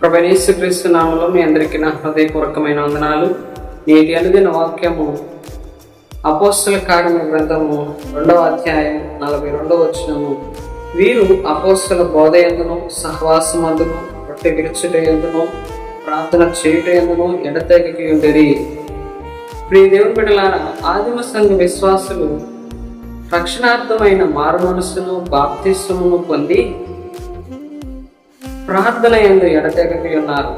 ప్రభువైన యేసుక్రీస్తు నామములో మీ అందరికీ నా హృదయపూర్వకమైన వందనాలు. నేటి అనుదిన వాక్యము అపోస్తల కార్యముల గ్రంథము 2వ అధ్యాయం 42వ వచనము. వీరు అపోస్తల బోధ యందును సహవాసమందును రొట్టె విరుచుట యందును ప్రార్థన చేయుట యందును ఎడతెగక ఉండిరి. ప్రియ దేవుని బిడ్డలారా, ఆదిమ సంఘ విశ్వాసులు రక్షణార్థమైన మారు మనస్సును బాప్తిస్మమును పొంది ప్రార్థన యందు ఎడతెగక ఉన్నారు.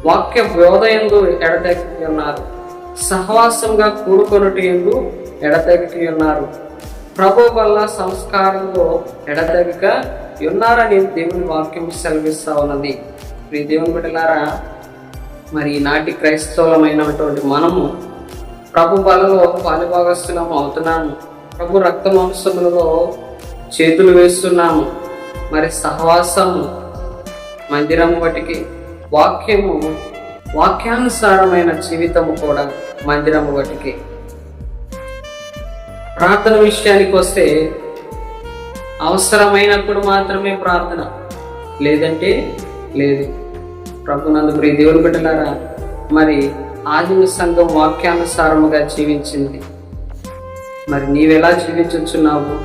వాక్య బోధ యందు ఎడతెగక ఉన్నారు. సహవాసంగా కూడుకొనుట యందు ఎడతెగక ఉన్నారు. ప్రభు వల్ల సంస్కారంలో ఎడతెగక ఉన్నారని దేవుని వాక్యం సెలవిస్తా ఉన్నది. ప్రియ దేవుని బిడ్డలారా, మరి ఈనాటి క్రైస్తవులమైనటువంటి మనము ప్రభు బలలో పాలుభాగస్తులం అవుతున్నాము. ప్రభు రక్త మాంసములలో చేతులు వేస్తున్నాము. మరి సహవాసము మందిరము బటికి, వాక్యానుసారమైన జీవితము కూడా మందిరము బటికి. ప్రార్థన విషయానికి వస్తే అవసరమైనప్పుడు మాత్రమే ప్రార్థన, లేదంటే లేదు. ప్రభునందు ప్రియ దేవుని బిడ్డలారా, మరి ఆదిమ సంఘం వాక్యానుసారముగా జీవించింది. మరి నీవెలా జీవించుచున్నావు?